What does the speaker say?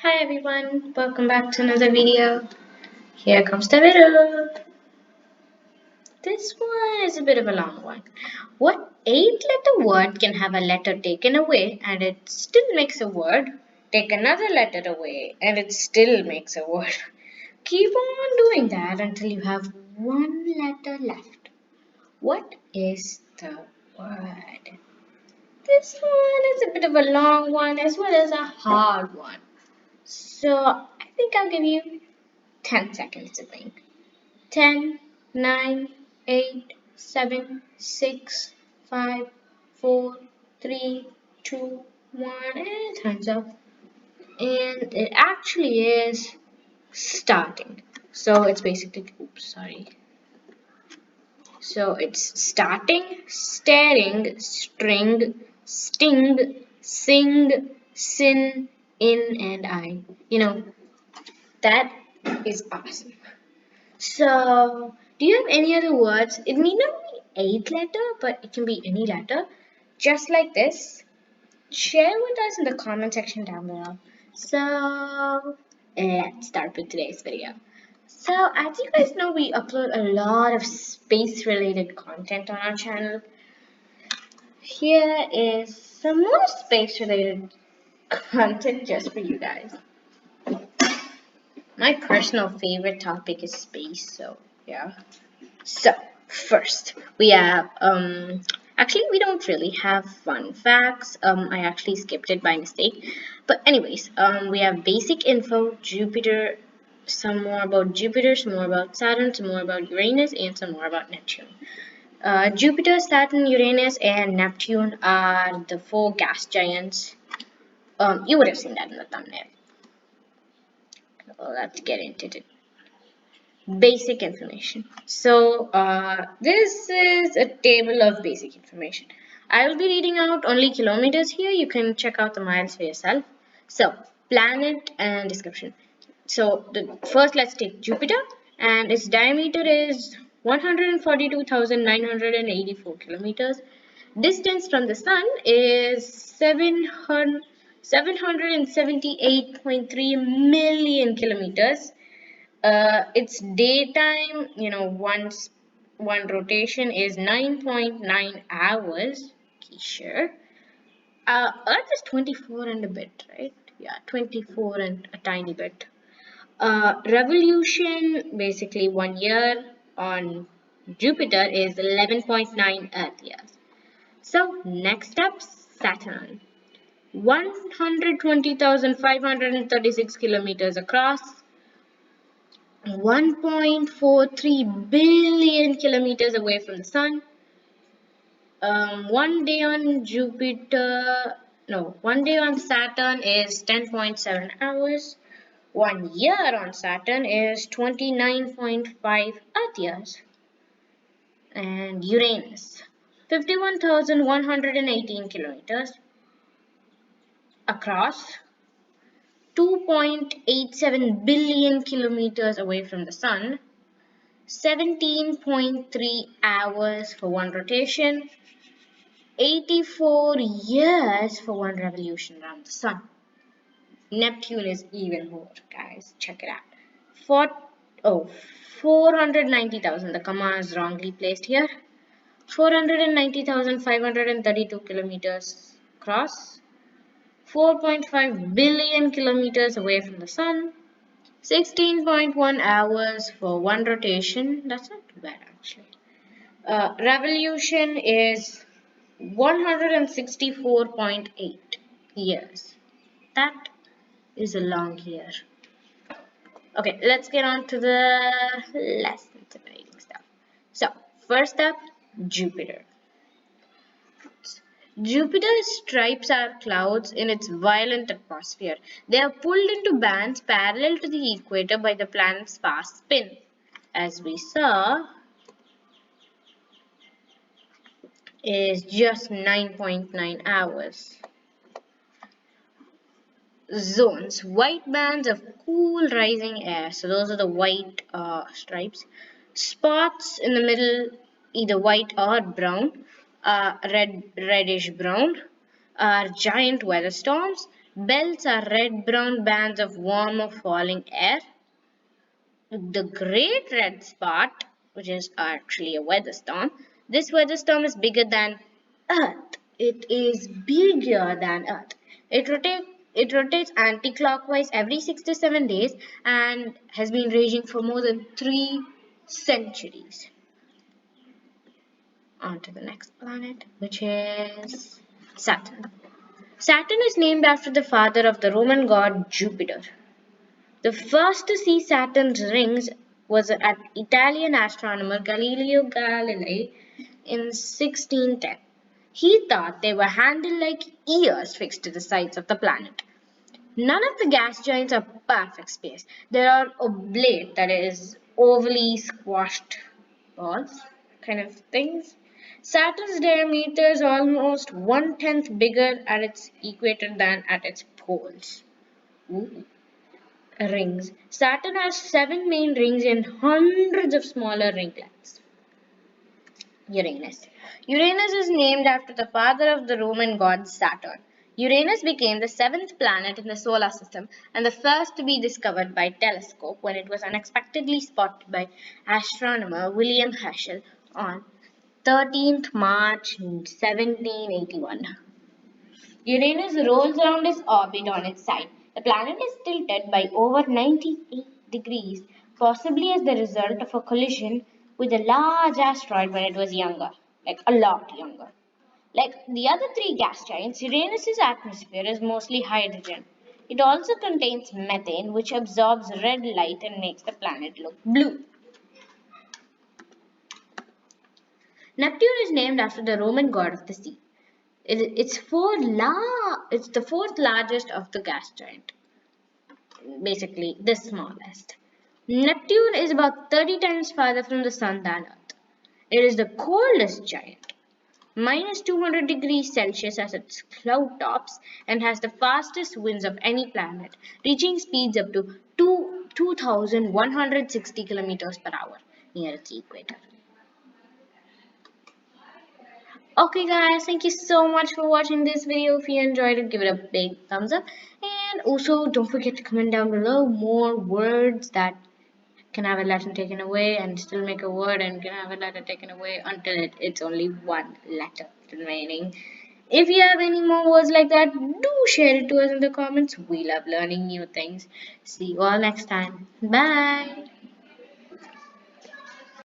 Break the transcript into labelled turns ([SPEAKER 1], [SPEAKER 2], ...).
[SPEAKER 1] Hi everyone, welcome back to another video. Here comes the video. This one is a bit of a long one. What 8-letter word can have a letter taken away and it still makes a word? Take another letter away and it still makes a word. Keep on doing that until you have one letter left. What is the word? This one is a bit of a long one as well as a hard one. So I think I'll give you 10 seconds to think. 10, 9, 8, 7, 6, 5, 4, 3, 2, 1, and time's up. And it actually is starting. So it's basically, oops, sorry. So it's starting, staring, string, sting, sing, sin, in, and I. That is awesome. So, do you have any other words? It may not be 8-letter, but it can be any letter. Just like this. Share with us in the comment section down below. So, let's start with today's video. So, as you guys know, we upload a lot of space-related content on our channel. Here is some more space-related content just for you guys. My personal favorite topic is space, so yeah. So first we have actually we don't really have fun facts. I actually skipped it by mistake. But anyways, we have basic info, Jupiter, some more about Jupiter, some more about Saturn, some more about Uranus, and some more about Neptune. Jupiter, Saturn, Uranus, and Neptune are the four gas giants. You would have seen that in the thumbnail. Well, let's get into it. Basic information. So this is a table of basic information. I will be reading out only kilometers here. You can check out the miles for yourself. So planet and description. So first let's take Jupiter, and its diameter is 142,984 kilometers. Distance from the sun is 778.3 million kilometers. Its daytime, one rotation is 9.9 hours. Okay, sure. Earth is 24 and a bit, right? Yeah, 24 and a tiny bit. Revolution, basically 1 year on Jupiter is 11.9 Earth years. So next up, Saturn. 120,536 kilometers across, 1.43 billion kilometers away from the sun. One day on Saturn is 10.7 hours. 1 year on Saturn is 29.5 Earth years. And Uranus, 51,118 kilometers across, 2.87 billion kilometers away from the sun, 17.3 hours for one rotation, 84 years for one revolution around the sun. Neptune is even more, guys. Check it out. 490,000. The comma is wrongly placed here. 490,532 kilometers across, 4.5 billion kilometers away from the sun, 16.1 hours for one rotation. That's not too bad, actually. Revolution is 164.8 years. That is a long year. Okay, let's get on to the less intimidating stuff. So, first up, Jupiter. Jupiter's stripes are clouds in its violent atmosphere. They are pulled into bands parallel to the equator by the planet's fast spin. As we saw, is just 9.9 hours. Zones, white bands of cool rising air. So those are the white stripes. Spots in the middle, either white or brown, reddish brown, are giant weather storms. Belts are red-brown bands of warm or falling air. The Great Red Spot, which is actually a weather storm, this weather storm is bigger than Earth. It is bigger than Earth. It rotates anti-clockwise every 6 to 7 days and has been raging for more than 3 centuries. On to the next planet, which is Saturn. Saturn is named after the father of the Roman god Jupiter. The first to see Saturn's rings was an Italian astronomer Galileo Galilei in 1610. He thought they were handled like ears fixed to the sides of the planet. None of the gas giants are perfect spheres. They are oblate, that is, ovally squashed balls kind of things. Saturn's diameter is almost 1/10 bigger at its equator than at its poles. Ooh. Rings. Saturn has 7 main rings and hundreds of smaller ringlets. Uranus. Uranus is named after the father of the Roman god Saturn. Uranus became the 7th planet in the solar system and the first to be discovered by telescope when it was unexpectedly spotted by astronomer William Herschel on 13th March 1781. Uranus rolls around its orbit on its side. The planet is tilted by over 98 degrees, possibly as the result of a collision with a large asteroid when it was younger, like a lot younger. Like the other 3 gas giants, Uranus's atmosphere is mostly hydrogen. It also contains methane, which absorbs red light and makes the planet look blue. Neptune is named after the Roman god of the sea. It's the fourth largest of the gas giant, basically the smallest. Neptune is about 30 times farther from the sun than Earth. It is the coldest giant, minus 200 degrees Celsius as its cloud tops, and has the fastest winds of any planet, reaching speeds up to 2,160 kilometers per hour near its equator. Okay guys, thank you so much for watching this video. If you enjoyed it, give it a big thumbs up. And also don't forget to comment down below more words that can have a letter taken away and still make a word and can have a letter taken away until it's only one letter remaining. If you have any more words like that, do share it to us in the comments. We love learning new things. See you all next time. Bye.